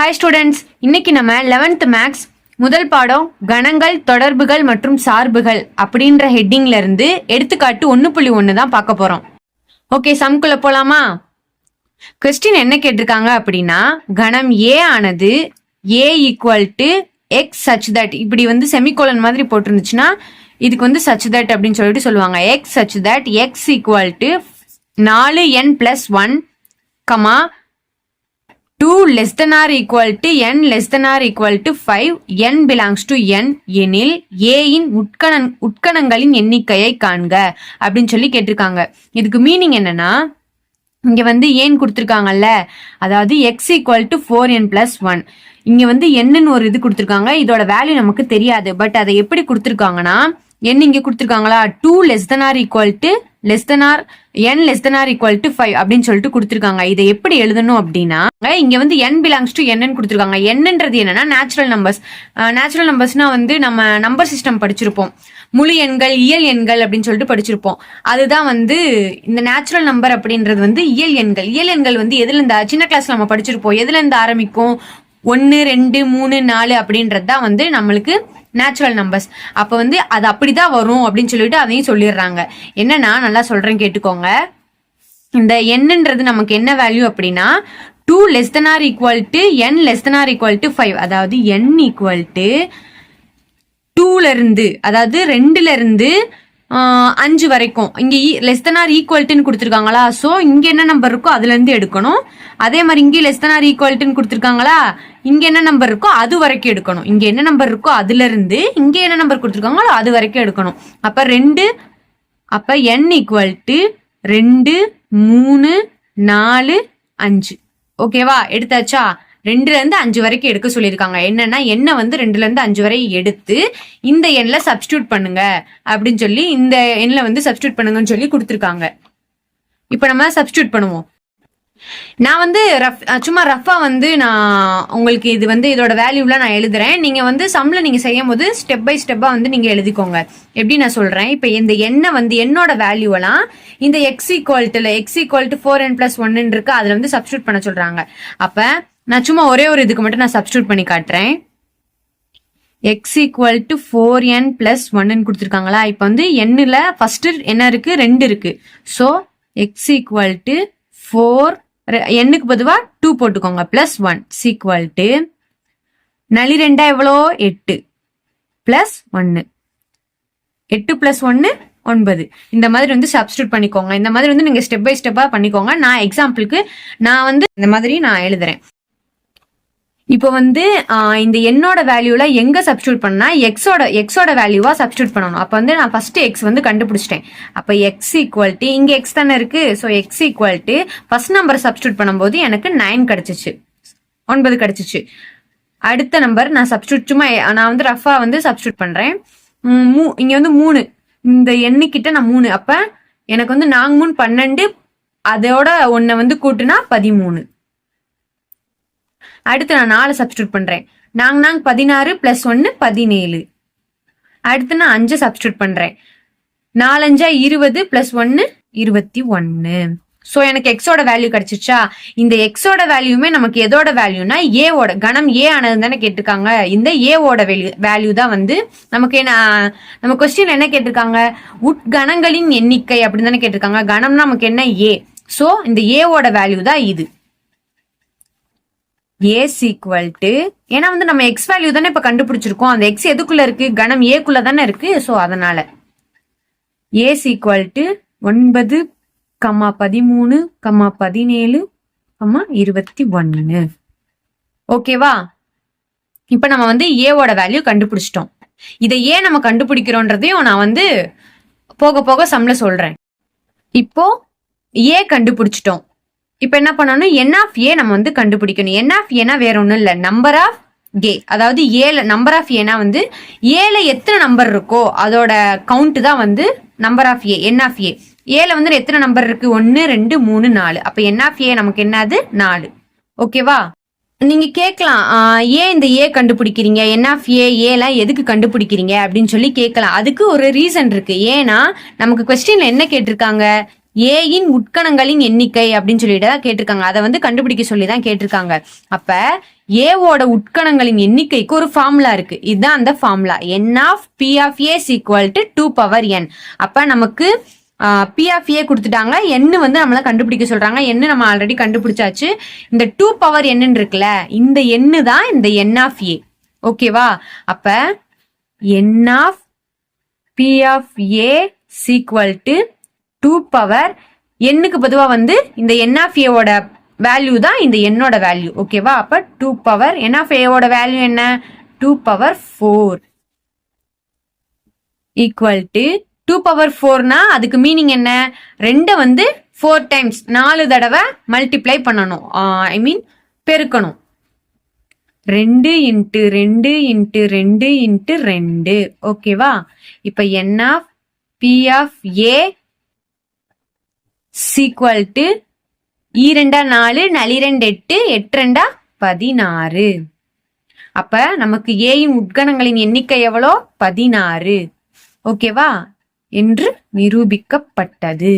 Hi students, இன்னைக்கு நம்ம 11th maths முதல் பாடம் கணங்கள், தொடர்புகள் மற்றும் சார்புகள் அப்படின்ற ஹெட்டிங்ல இருந்து எடுத்துக்காட்டு 1.1 தான் பார்க்க போறோம். ஓகே, சம்குள்ள போலாமா? கொஸ்டின் என்ன கேட்டிருக்காங்க அப்படின்னா, கணம் ஏ ஆனது A equal to x such that, இப்படி செமிகோலன் மாதிரி போட்டிருந்துச்சுன்னா இதுக்கு சச் தட் அப்படின்னு சொல்லிட்டு சொல்லுவாங்க. X such that x equal to 4n+1, 2 less than or equal to n less than or equal to 5, n belongs to n எனில் a இன் உட்கணங்களின் எண்ணிக்கையை காண்க அப்படின்னு சொல்லி கேட்டிருக்காங்க. இதுக்கு மீனிங் என்னன்னா, இங்க ஏன் கொடுத்திருக்காங்கல்ல, அதாவது x equal to 4n+1, இங்க என்னன்னு ஒரு இது கொடுத்திருக்காங்க. இதோட வேல்யூ நமக்கு தெரியாது. பட் அதை எப்படி கொடுத்திருக்காங்கன்னா, n இங்க கொடுத்திருக்காங்களா, 2 less than or equal to less than or n less than or equal to 5 அப்படின்னு சொல்லிட்டு கொடுத்திருக்காங்க. இதை எப்படி எழுதணும் அப்படின்னா, இங்க n belongs to n கொடுத்திருக்காங்க. என்னன்றது என்னன்னா நேச்சுரல் நம்பர்ஸ். நேச்சுரல் நம்பர்ஸ்னா நம்ம நம்பர் சிஸ்டம் படிச்சிருப்போம். முழு எண்கள், இயல் எண்கள் அப்படின்னு சொல்லிட்டு படிச்சிருப்போம். அதுதான் இந்த நேச்சுரல் நம்பர் அப்படின்றது இயல் எண்கள். இயல் எண்கள் எதுல இருந்து சின்ன கிளாஸ்ல நம்ம படிச்சிருப்போம். எதுல இருந்து ஆரம்பிக்கும், 1 2 3 4 அப்படின்றது தான் நம்மளுக்கு நேச்சுரல் நம்பர்ஸ். அப்ப அது அப்படிதான் வரும் அப்படின்னு சொல்லிட்டு அதையும் சொல்லிடுறாங்க. என்னன்னா, நல்லா சொல்றேன் கேட்டுக்கோங்க. இந்த என்னன்றது நமக்கு என்ன வேல்யூ அப்படின்னா, 2 less than or equal to n less than or equal to 5, அதாவது n equal to 2ல இருந்து, அதாவது 2ல இருந்து 5 வரைக்கும். இங்க less than or equal to கொடுத்திருக்காங்களா, சோ இங்க என்ன நம்பர் இருக்கோ அதுல இருந்து எடுக்கணும். அதே மாதிரி இங்க less than or equal to கொடுத்திருக்காங்களா, இங்க என்ன நம்பர் இருக்கோ அது வரைக்கும் எடுக்கணும். இங்க என்ன நம்பர் இருக்கோ அதுல இருந்து இங்க என்ன நம்பர் கொடுத்திருக்காங்களோ அது வரைக்கும் எடுக்கணும். அப்ப 2, அப்ப n equal to 2 3 4 5. ஓகேவா? எடுத்தாச்சா? 2ல இருந்து 5 வரைக்கும் எடுக்க சொல்லியிருக்காங்க. என்னன்னா, என்ன 2ல இருந்து 5 வரை எடுத்து இந்த எண்ல சப்ஸ்டியூட் பண்ணுங்க அப்படின்னு சொல்லி, இந்த எண்ல சப்ஸ்டியூட் பண்ணுங்கன்னு சொல்லி கொடுத்துருக்காங்க. இப்ப நம்ம சப்ஸ்டியூட் பண்ணுவோம். நான் சும்மா ரஃபா நான் உங்களுக்கு இது இதோட வேல்யூலாம் நான் எழுதுறேன். நீங்க சம்ல நீங்க செய்யும் போது ஸ்டெப் பை ஸ்டெப்பா நீங்க எழுதிக்கோங்க. எப்படி நான் சொல்றேன், இப்ப இந்த என்னோட வேல்யூ எல்லாம் இந்த x equal to 4n+1 இருக்கு, அதுல சப்ஸ்டியூட் பண்ண சொல்றாங்க. அப்ப நான் சும்மா ஒரே ஒரு இதுக்கு மட்டும் நான் சப்ஸ்டியூட் பண்ணி காட்டுறேன். x equal to 4n+1 கொடுத்திருக்காங்களா. இப்ப nல ஃபர்ஸ்ட் என்ன இருக்கு, 2 இருக்கு. சோ x equal to 4, n-க்கு பொதுவா 2 போட்டுக்கோங்க, +1 equal to 4 2 எவ்வளோ, 8 +1, 8 + 1 9. இந்த மாதிரி சப்ஸ்டியூட் பண்ணிக்கோங்க. இந்த மாதிரி நீங்க ஸ்டெப் பை ஸ்டெப்பா பண்ணிக்கோங்க. நான் எக்ஸாம்பிளுக்கு நான் இந்த மாதிரி நான் எழுதுறேன். இப்போ இந்த என்னோட வேல்யூல எங்க சப்ஸ்டியூட் பண்ணா, எக்ஸோட வேல்யூவா சப்ஸ்டியூட் பண்ணணும். அப்ப நான் ஃபர்ஸ்ட் எக்ஸ் கண்டுபிடிச்சிட்டேன். அப்ப எக்ஸ் ஈக்குவல் டு, இங்க எக்ஸ் தானே இருக்கு, so X equal to first number substitute பண்ணும்போது எனக்கு 9 கிடைச்சிச்சு, 9 கிடைச்சிச்சு. அடுத்த நம்பர் நான் சப்ஸ்டியூட் சும்மா நான் ரஃபா சப்ஸ்டியூட் பண்றேன். இங்க 3, இந்த எண்ணுக்கிட்ட நான் 3, அப்ப எனக்கு 4 3 12, அதோட 1 கூட்டுனா 13. அடுத்து நான் 4 சப்ஸ்டியூட் பண்றேன். 4 16 + 1 17. அடுத்து நான் 5 சப்ஸ்டியூட் பண்றேன். 4 5 20 + 1 21. சோ எனக்கு எக்ஸோட வேல்யூ கிடைச்சிச்சா. இந்த எக்ஸோட வேல்யூமே நமக்கு எதோட வேல்யூனா, ஏவோட, கணம் ஏ ஆனது தானே கேட்டிருக்காங்க. இந்த ஏவோட வேல்யூ தான் நமக்கு நம்ம கொஸ்டின் என்ன கேட்டிருக்காங்க, உட்கணங்களின் எண்ணிக்கை அப்படின்னு தானே கேட்டிருக்காங்க. கணம்னா நமக்கு என்ன, ஏ. சோ இந்த ஏவோட வேல்யூ தான் இது. ஏஸ் ஈக்குவல் டு, ஏன்னா நம்ம எக்ஸ் வேல்யூ தானே இப்ப கண்டுபிடிச்சிருக்கோம். அந்த எக்ஸ் எதுக்குள்ள இருக்கு, கணம் ஏக்குள்ள தானே இருக்கு. சோ அதனால ஏஸ் ஈக்குவல் டு 9, 13, 17, 21. ஓகேவா? இப்ப நம்ம ஏவோட வேல்யூ கண்டுபிடிச்சிட்டோம். இதை ஏன் நம்ம கண்டுபிடிக்கிறோன்றதையும் நான் போக போக சம்ல சொல்றேன். இப்போ ஏ கண்டுபிடிச்சிட்டோம். இப்ப என்ன பண்ணணும், n of a நம்ம கண்டுபிடிக்கணும். n of a வேற ஒண்ணும் இல்ல, நம்பர் ஆஃப் a. அதாவது ஏல நம்பர் ஆஃப் ஏனா ஏல எத்தனை நம்பர் இருக்கோ அதோட கவுண்ட் தான் number of a, n of a. ஏல எத்தனை நம்பர் இருக்கு, 1 2 3 4. அப்ப n of a நமக்கு என்னது, 4. ஓகேவா? நீங்க கேட்கலாம், ஏன் இந்த ஏ கண்டுபிடிக்கிறீங்க, n of a ஏலாம் எதுக்கு கண்டுபிடிக்கிறீங்க அப்படின்னு சொல்லி கேட்கலாம். அதுக்கு ஒரு ரீசன் இருக்கு. ஏன்னா நமக்கு கொஸ்டின்ல என்ன கேட்டிருக்காங்க, ஏயின் உட்கணங்களின் எண்ணிக்கை அப்படின்னு சொல்லிட்டு தான் கேட்டிருக்காங்க. அதை வந்து கண்டுபிடிக்க சொல்லி தான் கேட்டிருக்காங்க. அப்ப ஏவோட உட்கணங்களின் எண்ணிக்கைக்கு ஒரு ஃபார்முலா இருக்கு. இதுதான் அந்த formula. n of p of a = 2 power n. அப்ப நமக்கு p ஆஃப் a கொடுத்துட்டாங்க, n வந்து நம்மள கண்டுபிடிக்க சொல்றாங்க. n நம்ம ஆல்ரெடி கண்டுபிடிச்சாச்சு. இந்த 2 பவர் n இருக்குல்ல, இந்த n தான் இந்த n ஆஃப் a. ஓகேவா? அப்ப n of p of a = 2 power n-க்கு பொதுவா வந்து இந்த n ஆஃப் a ஓட வேல்யூ தான் இந்த n ஓட வேல்யூ. ஓகேவா? அப்ப 2 பவர் n ஆஃப் a ஓட வேல்யூ என்ன? 2 பவர் 4 = 2 பவர் 4னா அதுக்கு மீனிங் என்ன? 2 வந்து 4 டைம்ஸ் 4 தடவை மல்டிப்ளை பண்ணணும். ஐ மீன் பெருக்கணும். 2 × 2 × 2 × 2. ஓகேவா? இப்ப n of p of a = 2 4 4 8 8 16. அப்ப நமக்கு a இன் உட்கணங்களின் எண்ணிக்கை எவ்வளோ? 16. ஓகேவா என்று நிரூபிக்கப்பட்டது.